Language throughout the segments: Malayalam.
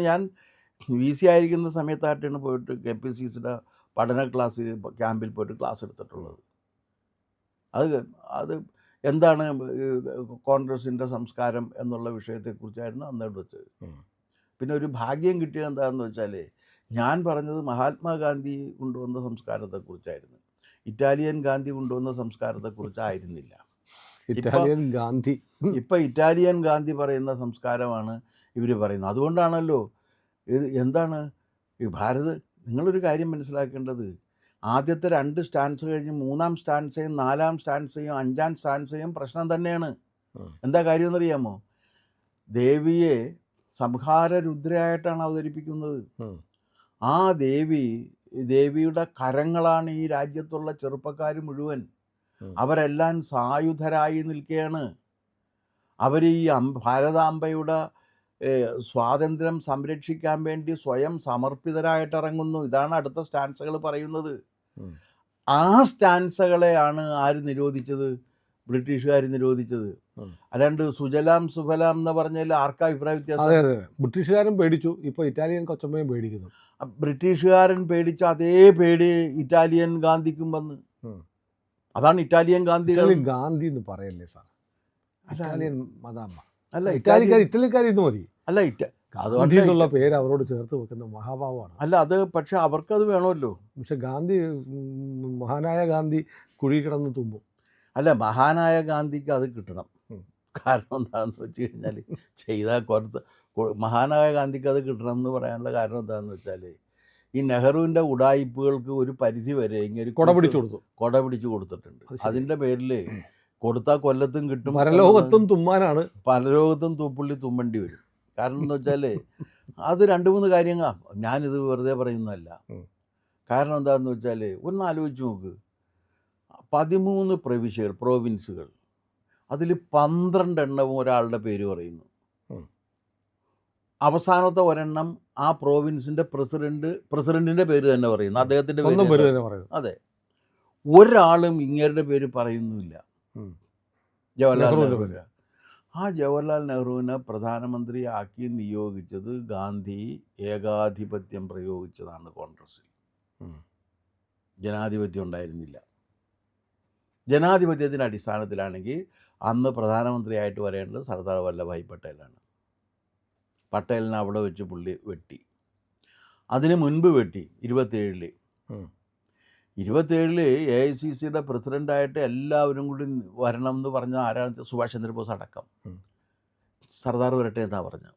ഞാൻ VC ആയിരിക്കുന്ന സമയത്തായിട്ടാണ് പോയിട്ട് KPCCയുടെ പഠന ക്ലാസ് ക്യാമ്പിൽ പോയിട്ട് ക്ലാസ് എടുത്തിട്ടുള്ളത്. അത് എന്താണ് കോൺഗ്രസിൻ്റെ സംസ്കാരം എന്നുള്ള വിഷയത്തെക്കുറിച്ചായിരുന്നു അന്നോട് വെച്ചത്. പിന്നെ ഒരു ഭാഗ്യം കിട്ടിയത് എന്താണെന്ന് വെച്ചാൽ, ഞാൻ പറഞ്ഞത് മഹാത്മാഗാന്ധി കൊണ്ടുവന്ന സംസ്കാരത്തെക്കുറിച്ചായിരുന്നു. ഇറ്റാലിയൻ ഗാന്ധി കൊണ്ടുവന്ന സംസ്കാരത്തെക്കുറിച്ചായിരുന്നില്ല. ഇറ്റാലിയൻ ഗാന്ധി ഇപ്പം ഇറ്റാലിയൻ ഗാന്ധി പറയുന്ന സംസ്കാരമാണ് ഇവർ പറയുന്നത്. അതുകൊണ്ടാണല്ലോ എന്താണ് ഈ നിങ്ങളൊരു കാര്യം മനസ്സിലാക്കേണ്ടത്, ആദ്യത്തെ 2 സ്റ്റാൻസ് കഴിഞ്ഞ് 3-ാം സ്റ്റാൻസയും 4-ാം സ്റ്റാൻസയും 5-ാം സ്റ്റാൻസയും പ്രശ്നം തന്നെയാണ്. എന്താ കാര്യമെന്നറിയാമോ? ദേവിയെ സംഹാര രുദ്രയായിട്ടാണ് അവതരിപ്പിക്കുന്നത്. ആ ദേവിയുടെ കരങ്ങളാണ് ഈ രാജ്യത്തുള്ള ചെറുപ്പക്കാർ മുഴുവൻ. അവരെല്ലാം സായുധരായി നിൽക്കുകയാണ്. അവർ ഈ ഭാരതാംബയുടെ സ്വാതന്ത്ര്യം സംരക്ഷിക്കാൻ വേണ്ടി സ്വയം സമർപ്പിതരായിട്ടിറങ്ങുന്നു. ഇതാണ് അടുത്ത സ്റ്റാൻസകൾ പറയുന്നത്. ആ സ്റ്റാൻസകളെയാണ് ആര് നിരോധിച്ചത്? ബ്രിട്ടീഷുകാർ നിരോധിച്ചത്. അല്ലാണ്ട് സുജലാം സുഫലാം എന്ന് പറഞ്ഞാൽ ആർക്കാ അഭിപ്രായ വ്യത്യാസം? ബ്രിട്ടീഷുകാരൻ പേടിച്ചു, ഇപ്പോൾ ഇറ്റാലിയൻ കൊച്ചമ്മയും പേടിക്കുന്നു. ബ്രിട്ടീഷുകാരൻ പേടിച്ച അതേ പേടി ഇറ്റാലിയൻ ഗാന്ധിക്കും വന്ന്. അതാണ് ഇറ്റാലിയൻ ഗാന്ധി എന്ന് പറയല്ലേ സാർ? ഇറ്റാലിയൻ മദാമ്മ അല്ല, ഇറ്റലിക്കാർ ഇത് മതി. അല്ല, അതുകൊണ്ടുള്ള പേര് അവരോട് ചേർത്ത് വെക്കുന്ന മഹാഭാവമാണ്. അല്ല, അത് പക്ഷെ അവർക്കത് വേണമല്ലോ. പക്ഷെ മഹാനായ ഗാന്ധി കുഴി കിടന്ന് തുമ്പും. അല്ല, മഹാനായ ഗാന്ധിക്ക് അത് കിട്ടണം. കാരണം എന്താണെന്ന് വെച്ച് കഴിഞ്ഞാൽ, ചെയ്താൽ മഹാനായ ഗാന്ധിക്ക് അത് കിട്ടണം എന്ന് പറയാനുള്ള കാരണം എന്താണെന്ന് വെച്ചാൽ, ഈ നെഹ്റുവിൻ്റെ ഉഡായിപ്പുകൾക്ക് ഒരു പരിധി വരെ ഇങ്ങനെ കൊട പിടിച്ചു കൊടുത്തിട്ടുണ്ട്. അതിൻ്റെ പേരിൽ കൊടുത്താൽ കൊല്ലത്തും കിട്ടും, പരലോകത്തും തുമ്മാനാണ്. പരലോകത്തും തൂപ്പുള്ളി തുമ്മണ്ടി വരും. കാരണം എന്ന് വെച്ചാൽ അത് 2-3 കാര്യങ്ങളാണ്. ഞാനിത് വെറുതെ പറയുന്നതല്ല. കാരണം എന്താണെന്ന് വെച്ചാൽ, ഒന്ന് ആലോചിച്ച് നോക്ക്. 13 പ്രോവിൻസുകൾ, അതിൽ 12 എണ്ണവും ഒരാളുടെ പേര് പറയുന്നു. അവസാനത്തെ ഒരെണ്ണം ആ പ്രോവിൻസിൻ്റെ പ്രസിഡന്റിൻ്റെ പേര് തന്നെ പറയുന്നു, അദ്ദേഹത്തിൻ്റെ പേര് തന്നെ പറയുന്നു. അതെ, ഒരാളും ഇങ്ങേരുടെ പേര് പറയുന്നുമില്ല. ജവഹർലാൽ നെഹ്റുവിൻ്റെ. ആ ജവഹർലാൽ നെഹ്റുവിനെ പ്രധാനമന്ത്രിയാക്കി നിയോഗിച്ചത് ഗാന്ധി ഏകാധിപത്യം പ്രയോഗിച്ചതാണ് കോൺഗ്രസ്സിൽ. ജനാധിപത്യം ഉണ്ടായിരുന്നില്ല. ജനാധിപത്യത്തിൻ്റെ അടിസ്ഥാനത്തിലാണെങ്കിൽ അന്ന് പ്രധാനമന്ത്രിയായിട്ട് വരേണ്ടത് സർദാർ വല്ലഭായ് പട്ടേലാണ്. പട്ടേലിനെ അവിടെ വെച്ച് പുള്ളി വെട്ടി. അതിന് മുൻപ് വെട്ടി 27-ൽ. 27-ൽ AICCയുടെ പ്രസിഡൻ്റായിട്ട് എല്ലാവരും കൂടി വരണം എന്ന് പറഞ്ഞ ആരാണ്? സുഭാഷ് ചന്ദ്രബോസ് അടക്കം. സർദാർ വരട്ടെ എന്നാ പറഞ്ഞു.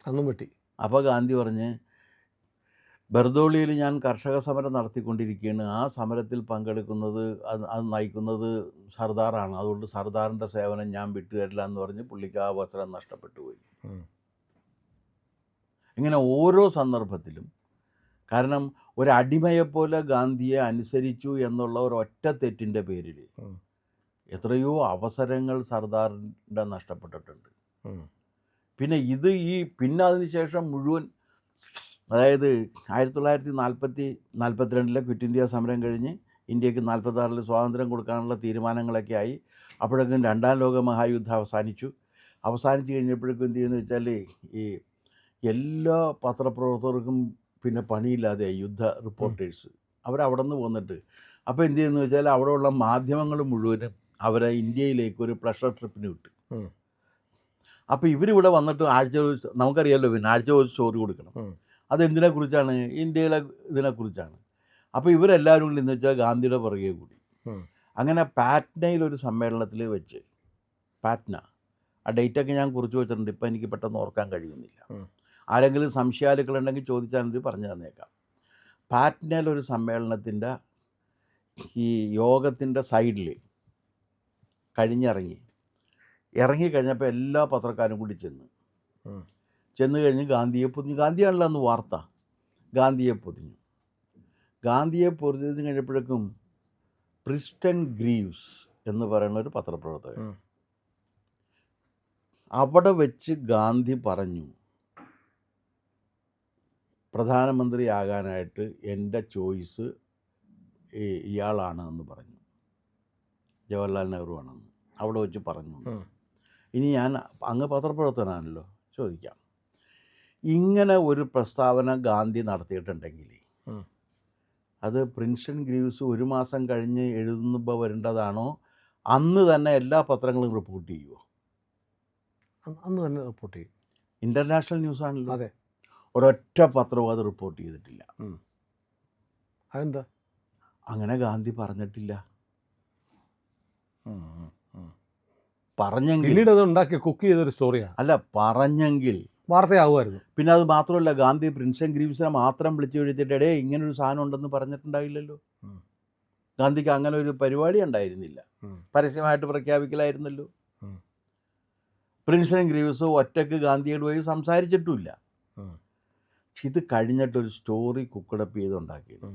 അന്നും വെട്ടി. അപ്പോൾ ഗാന്ധി പറഞ്ഞ്, ബർദോളിയിൽ ഞാൻ കർഷക സമരം നടത്തിക്കൊണ്ടിരിക്കുകയാണ്, ആ സമരത്തിൽ പങ്കെടുക്കുന്നത് അത് നയിക്കുന്നത് സർദാറാണ്, അതുകൊണ്ട് സർദാറിൻ്റെ സേവനം ഞാൻ വിട്ടുതരില്ല എന്ന് പറഞ്ഞ് പുള്ളിക്ക് ആ അവസരം നഷ്ടപ്പെട്ടു പോയി. ഇങ്ങനെ ഓരോ സന്ദർഭത്തിലും. കാരണം ഒരടിമയെപ്പോലെ ഗാന്ധിയെ അനുസരിച്ചു എന്നുള്ള ഒരൊറ്റ തെറ്റിൻ്റെ പേരിൽ എത്രയോ അവസരങ്ങൾ സർദാറിൻ്റെ നഷ്ടപ്പെട്ടിട്ടുണ്ട്. പിന്നെ പിന്നെ അതിനുശേഷം മുഴുവൻ, അതായത് 1942 ക്വിറ്റ് ഇന്ത്യ സമരം കഴിഞ്ഞ് ഇന്ത്യക്ക് 1946 സ്വാതന്ത്ര്യം കൊടുക്കാനുള്ള തീരുമാനങ്ങളൊക്കെ ആയി. അപ്പോഴേക്കും 2-ാം ലോക മഹായുദ്ധം അവസാനിച്ചു കഴിഞ്ഞപ്പോഴേക്കും എന്ത് ചെയ്യുന്നു വെച്ചാൽ, ഈ എല്ലാ പത്രപ്രവർത്തകർക്കും പിന്നെ പണിയില്ലാതെ യുദ്ധ റിപ്പോർട്ടേഴ്സ് അവരവിടെ നിന്ന് പോന്നിട്ട്. അപ്പോൾ എന്ത് ചെയ്യുന്നു വെച്ചാൽ, അവിടെയുള്ള മാധ്യമങ്ങൾ മുഴുവനും അവരെ ഇന്ത്യയിലേക്ക് ഒരു പ്ലഷർ ട്രിപ്പിന് വിട്ടു. അപ്പോൾ ഇവരിവിടെ വന്നിട്ട് നമുക്കറിയാമല്ലോ, പിന്നെ ആഴ്ച ഒരു സ്റ്റോറി കൊടുക്കണം. അതെന്തിനെക്കുറിച്ചാണ്? ഇന്ത്യയിലെ ഇതിനെക്കുറിച്ചാണ്. അപ്പോൾ ഇവരെല്ലാവരും കൂടി എന്ന് വെച്ചാൽ ഗാന്ധിയുടെ പുറകെ കൂടി. അങ്ങനെ പാറ്റ്നയിലൊരു സമ്മേളനത്തിൽ വെച്ച്, പാറ്റ്ന, ആ ഡേറ്റൊക്കെ ഞാൻ കുറിച്ച് വെച്ചിട്ടുണ്ട്, ഇപ്പം എനിക്ക് പെട്ടെന്ന് ഓർക്കാൻ കഴിയുന്നില്ല. ആരെങ്കിലും സംശയാലുക്കളുണ്ടെങ്കിൽ ചോദിച്ചാൽ ഇത് പറഞ്ഞു തന്നേക്കാം. പാറ്റ്നയിലൊരു സമ്മേളനത്തിൻ്റെ ഈ യോഗത്തിൻ്റെ സൈഡിൽ ഇറങ്ങിക്കഴിഞ്ഞപ്പോൾ എല്ലാ പത്രക്കാരും കൂടി ചെന്ന് കഴിഞ്ഞ് ഗാന്ധിയെ പൊതിഞ്ഞു. ഗാന്ധിയാണല്ലോ അന്ന് വാർത്ത. ഗാന്ധിയെ പൊതിഞ്ഞ് കഴിഞ്ഞപ്പോഴേക്കും പ്രിസ്റ്റൺ ഗ്രീവ്സ് എന്ന് പറയുന്ന ഒരു പത്രപ്രവർത്തകൻ അവിടെ വെച്ച് ഗാന്ധി പറഞ്ഞു, പ്രധാനമന്ത്രിയാകാനായിട്ട് എൻ്റെ ചോയ്സ് ഇയാളാണ് എന്ന് പറഞ്ഞു. ജവഹർലാൽ നെഹ്റു ആണെന്ന് അവിടെ വെച്ച് പറഞ്ഞു. ഇനി ഞാൻ അങ്ങ് പത്രപ്രവർത്തകനാണല്ലോ, ചോദിക്കാം, ഇങ്ങനെ ഒരു പ്രസ്താവന ഗാന്ധി നടത്തിയിട്ടുണ്ടെങ്കിൽ ഉം. അത് പ്രിൻസ്റ്റൺ ഗ്രീവ്സ് ഒരു മാസം കഴിഞ്ഞ് എഴുതുമ്പോൾ വരേണ്ടതാണോ, അന്ന് തന്നെ എല്ലാ പത്രങ്ങളും റിപ്പോർട്ട് ചെയ്യുമോ? അന്ന് തന്നെ റിപ്പോർട്ട് ചെയ്യും. ഇൻ്റർനാഷണൽ ന്യൂസാണല്ലോ. അതെ. ഒരൊറ്റ പത്രവും അത് റിപ്പോർട്ട് ചെയ്തിട്ടില്ല. അതെന്താ? അങ്ങനെ ഗാന്ധി പറഞ്ഞിട്ടില്ല. പറഞ്ഞെങ്കിൽ, പിന്നീട് അത് ഉണ്ടാക്കി കുക്ക് ചെയ്തൊരു സ്റ്റോറിയാണ്. അല്ല പറഞ്ഞെങ്കിൽ വാർത്തയാവുമായിരുന്നു. പിന്നെ അത് മാത്രമല്ല, ഗാന്ധി പ്രിൻസ്റ്റൺ ഗ്രീവ്സിനെ മാത്രം വിളിച്ചു എഴുതിയിട്ട് ഇങ്ങനൊരു സാധനം ഉണ്ടെന്ന് പറഞ്ഞിട്ടുണ്ടായില്ലല്ലോ. ഗാന്ധിക്ക് അങ്ങനെ ഒരു പരിപാടി ഉണ്ടായിരുന്നില്ല. പരസ്യമായിട്ട് പ്രഖ്യാപിക്കലായിരുന്നല്ലോ. പ്രിൻസ്റ്റൺ ഗ്രീവ്സ് ഒറ്റയ്ക്ക് ഗാന്ധിയോട് പോയി സംസാരിച്ചിട്ടുമില്ല. ഇത് കഴിഞ്ഞിട്ടൊരു സ്റ്റോറി കുക്കടപ്പ് ചെയ്തുണ്ടാക്കിയത്.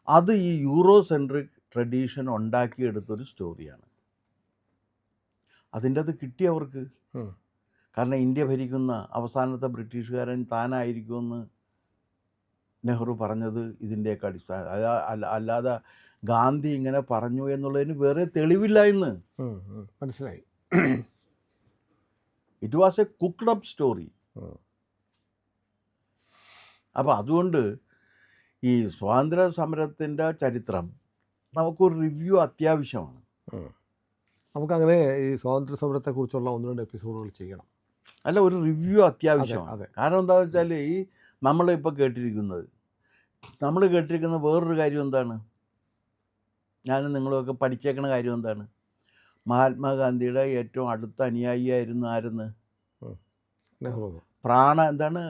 അത് ഈ യൂറോ സെൻട്രിക് ട്രഡീഷൻ ഉണ്ടാക്കിയെടുത്തൊരു സ്റ്റോറിയാണ്. അതിൻ്റെ അത് കിട്ടി അവർക്ക്. കാരണം ഇന്ത്യ ഭരിക്കുന്ന അവസാനത്തെ ബ്രിട്ടീഷുകാരൻ താനായിരിക്കുമെന്ന് നെഹ്റു പറഞ്ഞത് ഇതിൻ്റെയൊക്കെ അടിസ്ഥാനം. അല്ലാതെ ഗാന്ധി ഇങ്ങനെ പറഞ്ഞു എന്നുള്ളതിന് വേറെ തെളിവില്ല ഇന്ന്. മനസ്സിലായി. It was A cooked up story. അപ്പോൾ അതുകൊണ്ട് ഈ സ്വാതന്ത്ര്യ സമരത്തിൻ്റെ ചരിത്രം നമുക്കൊരു റിവ്യൂ അത്യാവശ്യമാണ്. നമുക്കങ്ങനെ ഈ സ്വാതന്ത്ര്യ സമരത്തെക്കുറിച്ചുള്ള 1-2 എപ്പിസോഡുകൾ ചെയ്യണം. അല്ല, ഒരു റിവ്യൂ അത്യാവശ്യമാണ്. കാരണം എന്താണെന്ന് വെച്ചാൽ ഈ നമ്മളിപ്പോൾ കേട്ടിരിക്കുന്ന വേറൊരു കാര്യം എന്താണ്, ഞാനും നിങ്ങളുമൊക്കെ പഠിച്ചേക്കണ കാര്യം എന്താണ്, മഹാത്മാഗാന്ധിയുടെ ഏറ്റവും അടുത്ത അനുയായിയായിരുന്നു ആരെന്ന്? നെഹ്റു. എന്താണ്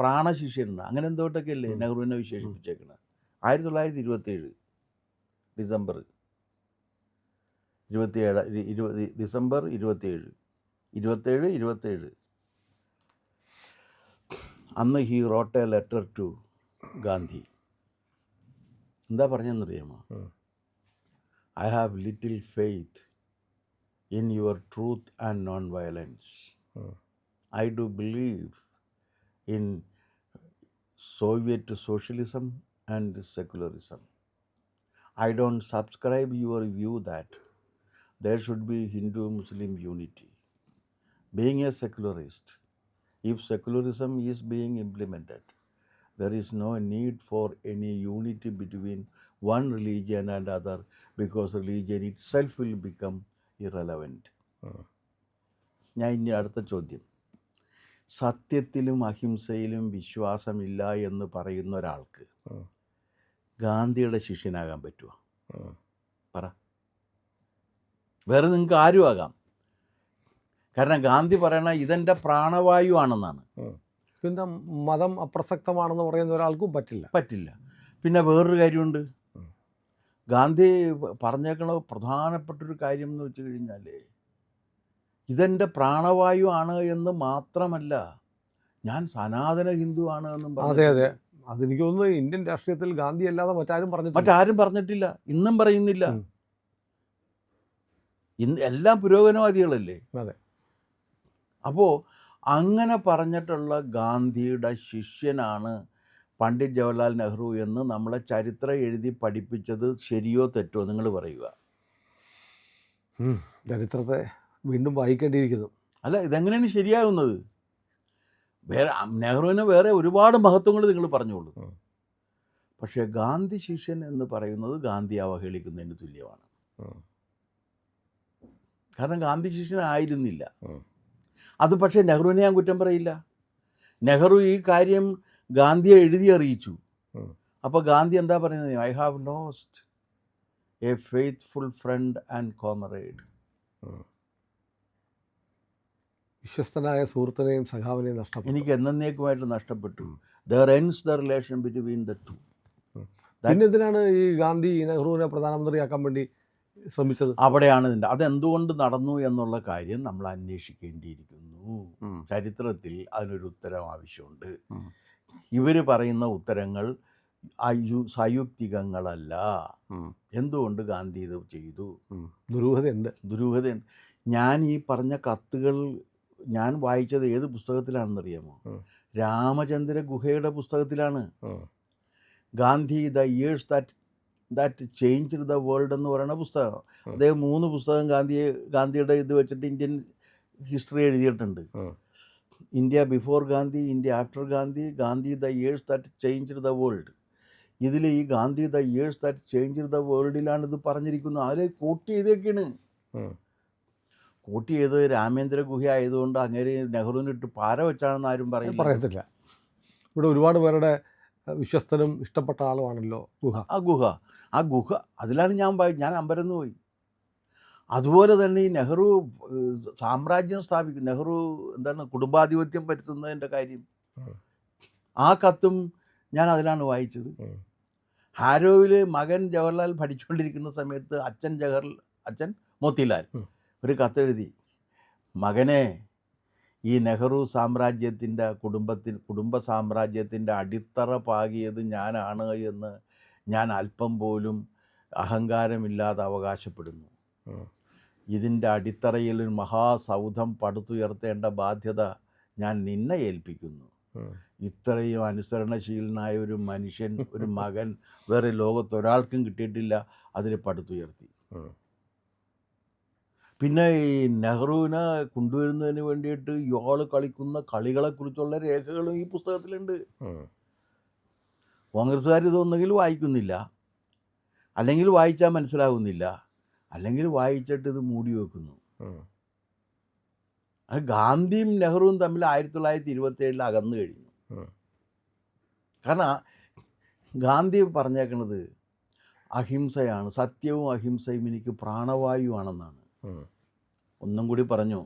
പ്രാണശിഷ്യനെന്ന് അങ്ങനെ എന്തോട്ടൊക്കെ അല്ലേ നെഹ്റുവിനെ വിശേഷിപ്പിച്ചേക്കുന്നത്. 1927 ഡിസംബർ 27 അന്ന് he wrote a letter to Gandhi. എന്താ പറഞ്ഞെന്നറിയാമോ? I have little faith in your truth and non violence. I do believe in Soviet socialism and secularism. I don't subscribe your view that there should be Hindu-Muslim unity. Being a secularist, if secularism is being implemented, there is no need for any unity between one religion and other, because religion itself will become irrelevant. ഞാൻ ഇനി അടുത്ത ചോദ്യം, സത്യത്തിലും അഹിംസയിലും വിശ്വാസമില്ല എന്ന് പറയുന്ന ഒരാൾക്ക് ഗാന്ധിയുടെ ശിഷ്യനാകാൻ പറ്റുമോ? പറ. വേറെ നിങ്ങൾക്ക് ആരും ആകാം. കാരണം ഗാന്ധി പറയണ ഇതെൻ്റെ പ്രാണവായു ആണെന്നാണ്. പിന്നെ മതം അപ്രസക്തമാണെന്ന് പറയുന്ന ഒരാൾക്കും പറ്റില്ല. പിന്നെ വേറൊരു കാര്യമുണ്ട്, ഗാന്ധി പറഞ്ഞേക്കണ പ്രധാനപ്പെട്ടൊരു കാര്യം എന്ന് വെച്ച് കഴിഞ്ഞാൽ ഇതെൻ്റെ പ്രാണവായു ആണ് എന്ന് മാത്രമല്ല, ഞാൻ സനാതന ഹിന്ദു ആണ് എന്നും പറഞ്ഞു. അതെ. അതെനിക്ക് തോന്നുന്നു ഇന്ത്യൻ രാഷ്ട്രീയത്തിൽ ഗാന്ധി അല്ലാതെ മറ്റാരും പറഞ്ഞിട്ടില്ല, ഇന്നും പറയുന്നില്ല. ഇന്ന് എല്ലാം പുരോഗമനവാദികളല്ലേ. അതെ. അപ്പോൾ അങ്ങനെ പറഞ്ഞിട്ടുള്ള ഗാന്ധിയുടെ ശിഷ്യനാണ് പണ്ഡിറ്റ് ജവഹർലാൽ നെഹ്റു എന്ന് നമ്മളെ ചരിത്രം എഴുതി പഠിപ്പിച്ചത് ശരിയോ തെറ്റോ നിങ്ങൾ പറയുക. ചരിത്രത്തെ വീണ്ടും വായിക്കേണ്ടിയിരിക്കുന്നു. അല്ല, ഇതെങ്ങനെയാണ് ശരിയാകുന്നത്? നെഹ്റുവിന് വേറെ ഒരുപാട് മഹത്വങ്ങൾ നിങ്ങൾ പറഞ്ഞോളൂ. പക്ഷേ ഗാന്ധി ശിഷ്യൻ എന്ന് പറയുന്നത് ഗാന്ധി അവഹേളിക്കുന്നതിന് തുല്യമാണ്. കാരണം ഗാന്ധി ശിഷ്യനായിരുന്നില്ല. അത് പക്ഷേ നെഹ്റുവിനെ ഞാൻ കുറ്റം പറയില്ല. നെഹ്റു ഈ കാര്യം ഗാന്ധിയെ എഴുതി അറിയിച്ചു. അപ്പോൾ ഗാന്ധി എന്താ പറയുന്നത്? I have lost a faithful friend and comrade. വിശ്വസ്തനായ സുഹൃത്തിനെയും സഖാവിനെയും നഷ്ടപ്പെട്ടു. എനിക്ക് എന്നേക്കുമായിട്ട് നഷ്ടപ്പെട്ടു. There ends the relation between the two. പിന്നെ എന്തിനാണ് ഈ ഗാന്ധി നെഹ്റുവിനെ പ്രധാനമന്ത്രിയാക്കാൻ വേണ്ടി ശ്രമിച്ചത്? അവിടെയാണ് ഇതിൻ്റെ അതെന്തുകൊണ്ട് നടന്നു എന്നുള്ള കാര്യം നമ്മൾ അന്വേഷിക്കേണ്ടിയിരിക്കുന്നു. ചരിത്രത്തിൽ അതിനൊരു ഉത്തരം ആവശ്യമുണ്ട്. ഇവർ പറയുന്ന ഉത്തരങ്ങൾ സയുക്തികങ്ങളല്ല. എന്തുകൊണ്ട് ഗാന്ധി ഇത് ചെയ്തു? ദുരൂഹതയുണ്ട്. ഞാൻ ഈ പറഞ്ഞ കത്തുകൾ ഞാൻ വായിച്ചത് ഏത് പുസ്തകത്തിലാണെന്നറിയാമോ? രാമചന്ദ്ര ഗുഹയുടെ പുസ്തകത്തിലാണ്. Gandhi the years that changed the world എന്ന് പറയുന്ന പുസ്തകം. അദ്ദേഹം 3 പുസ്തകം ഗാന്ധിയുടെ ഇത് വെച്ചിട്ട് ഇന്ത്യൻ ഹിസ്റ്ററി എഴുതിയിട്ടുണ്ട്. India before Gandhi, India after Gandhi, Gandhi the years that changed the world. ഇതിൽ ഈ Gandhi the years that changed the വേൾഡിലാണ് ഇത് പറഞ്ഞിരിക്കുന്നത്. അതിൽ കോട്ട് ചെയ്തൊക്കെയാണ്. കോട്ട് ചെയ്ത് രാമേന്ദ്ര ഗുഹ ആയതുകൊണ്ട് അങ്ങനെ നെഹ്റുവിനിട്ട് പാര വെച്ചാണെന്ന് ആരും പറയത്തില്ല. ഇവിടെ ഒരുപാട് പേരുടെ വിശ്വസ്തനും ഇഷ്ടപ്പെട്ട ആളുമാണല്ലോ ഗുഹ. ആ ഗുഹ അതിലാണ് ഞാൻ അമ്പരന്ന് പോയി. അതുപോലെ തന്നെ ഈ നെഹ്റു സാമ്രാജ്യം സ്ഥാപിക്കും, നെഹ്റു എന്താണ് കുടുംബാധിപത്യം വരുത്തുന്നതിൻ്റെ കാര്യം, ആ കത്തും ഞാൻ അതിലാണ് വായിച്ചത്. ഹാരോവിൽ മകൻ ജവഹർലാൽ പഠിച്ചുകൊണ്ടിരിക്കുന്ന സമയത്ത് അച്ഛൻ മോത്തിലാൽ ഒരു കത്തെഴുതി, മകനെ, ഈ നെഹ്റു സാമ്രാജ്യത്തിൻ്റെ കുടുംബ സാമ്രാജ്യത്തിൻ്റെ അടിത്തറ പാകിയത് ഞാനാണ് എന്ന് ഞാൻ അല്പം പോലും അഹങ്കാരമില്ലാതെ അവകാശപ്പെടുന്നു. ഇതിൻ്റെ അടിത്തറയിൽ ഒരു മഹാസൗധം പടുത്തുയർത്തേണ്ട ബാധ്യത ഞാൻ നിന്നെ ഏൽപ്പിക്കുന്നു. ഇത്രയും അനുസരണശീലനായ ഒരു മനുഷ്യൻ, ഒരു മകൻ വേറെ ലോകത്തൊരാൾക്കും കിട്ടിയിട്ടില്ല. അതിന് പടുത്തുയർത്തി. പിന്നെ ഈ നെഹ്റുവിനെ കൊണ്ടുവരുന്നതിന് വേണ്ടിയിട്ട് ഇയാൾ കളിക്കുന്ന കളികളെക്കുറിച്ചുള്ള രേഖകളും ഈ പുസ്തകത്തിലുണ്ട്. കോൺഗ്രസ്സുകാർ ഇതൊന്നെങ്കിൽ വായിക്കുന്നില്ല, അല്ലെങ്കിൽ വായിച്ചാൽ മനസ്സിലാകുന്നില്ല, അല്ലെങ്കിൽ വായിച്ചിട്ട് ഇത് മൂടി വെക്കുന്നു. അത് ഗാന്ധിയും നെഹ്റുവും തമ്മിൽ 1927 അകന്നു കഴിഞ്ഞു. കാരണം ഗാന്ധി പറഞ്ഞേക്കണത് അഹിംസയാണ്, സത്യവും അഹിംസയും എനിക്ക് പ്രാണവായുവാണെന്നാണ്. ഒന്നും കൂടി പറഞ്ഞു,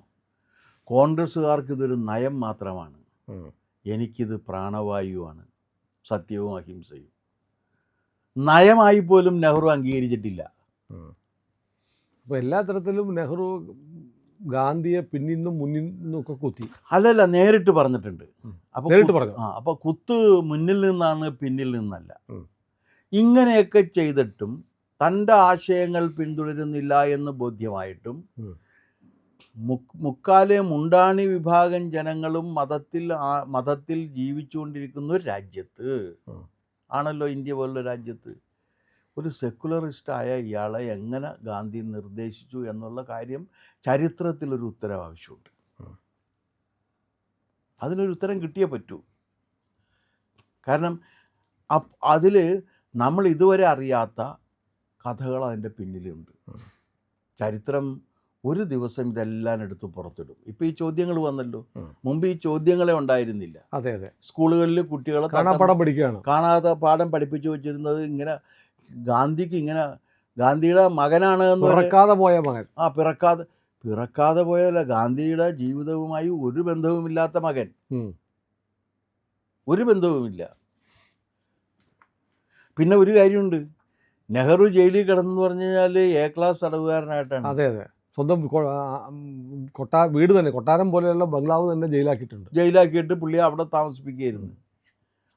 കോൺഗ്രസ്സുകാർക്ക് ഇതൊരു നയം മാത്രമാണ്, എനിക്കിത് പ്രാണവായുവാണ്, സത്യവും അഹിംസയും. നയമായി പോലും നെഹ്റു അംഗീകരിച്ചിട്ടില്ല. അപ്പോൾ എല്ലാ തരത്തിലും നെഹ്റു ഗാന്ധിയെ പിന്നിൽ നിന്നും മുന്നിൽ നിന്നൊക്കെ കുത്തി. അല്ലല്ല, നേരിട്ട് പറഞ്ഞിട്ടുണ്ട്. നേരിട്ട് പറഞ്ഞു. അപ്പോൾ കുത്ത് മുന്നിൽ നിന്നാണ്, പിന്നിൽ നിന്നല്ല. ഇങ്ങനെയൊക്കെ ചെയ്തിട്ടും തൻ്റെ ആശയങ്ങൾ പിന്തുടരുന്നില്ല എന്ന് ബോധ്യമായിട്ടും മുക്കാലെ മുണ്ടാണി വിഭാഗം ജനങ്ങളും മതത്തിൽ ജീവിച്ചുകൊണ്ടിരിക്കുന്ന ഒരു രാജ്യത്ത് ആണല്ലോ ഇന്ത്യ പോലുള്ള രാജ്യത്ത് ഒരു സെക്കുലറിസ്റ്റായ ഇയാളെ എങ്ങനെ ഗാന്ധി നിർദ്ദേശിച്ചു എന്നുള്ള കാര്യം ചരിത്രത്തിലൊരു ഉത്തരം ആവശ്യമുണ്ട്. അതിനൊരു ഉത്തരം കിട്ടിയേ പറ്റൂ. കാരണം അതിൽ നമ്മൾ ഇതുവരെ അറിയാത്ത കഥകൾ അതിൻ്റെ പിന്നിലുണ്ട്. ചരിത്രം ഒരു ദിവസം ഇതെല്ലാം എടുത്ത് പുറത്തിടും. ഇപ്പോൾ ഈ ചോദ്യങ്ങൾ വന്നല്ലോ, മുമ്പ് ഈ ചോദ്യങ്ങളെ ഉണ്ടായിരുന്നില്ല. അതെ, സ്കൂളുകളിൽ കുട്ടികളെ കാണാത്ത പാഠം പഠിപ്പിച്ചു വെച്ചിരുന്നത് ഇങ്ങനെ ഗാന്ധിക്ക് ഇങ്ങനെ ഗാന്ധിയുടെ മകനാണ് എന്ന് പിറക്കാതെ പോയ മകൻ. പിറക്കാതെ പോയല്ല, ഗാന്ധിയുടെ ജീവിതവുമായി ഒരു ബന്ധവുമില്ലാത്ത മകൻ, ഒരു ബന്ധവുമില്ല. പിന്നെ ഒരു കാര്യമുണ്ട്, നെഹ്റു ജയിലിൽ കിടന്നെന്ന് പറഞ്ഞു കഴിഞ്ഞാൽ എ ക്ലാസ് തടവുകാരനായിട്ടാണ്. അതെ, സ്വന്തം വീട് തന്നെ, കൊട്ടാരം പോലെയുള്ള ബംഗ്ലാവ് തന്നെ ജയിലാക്കിയിട്ട് പുള്ളി അവിടെ താമസിപ്പിക്കുകയായിരുന്നു.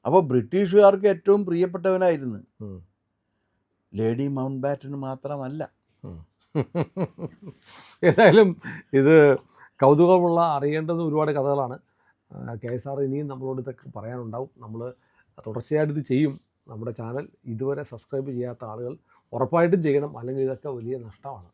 അപ്പോൾ ബ്രിട്ടീഷുകാർക്ക് ഏറ്റവും പ്രിയപ്പെട്ടവനായിരുന്നു. ലേഡി മൗണ്ട് ബാറ്റന് മാത്രമല്ല. ഏതായാലും ഇത് കൗതുകമുള്ള, അറിയേണ്ടുന്ന ഒരുപാട് കഥകളാണ്. KSR ഇനിയും നമ്മളോട് ഇതൊക്കെ പറയാനുണ്ടാവും. നമ്മൾ തുടർച്ചയായിട്ട് ഇത് ചെയ്യും. നമ്മുടെ ചാനൽ ഇതുവരെ സബ്സ്ക്രൈബ് ചെയ്യാത്ത ആളുകൾ ഉറപ്പായിട്ടും ചെയ്യണം, അല്ലെങ്കിൽ ഇതൊക്കെ വലിയ നഷ്ടമാണ്.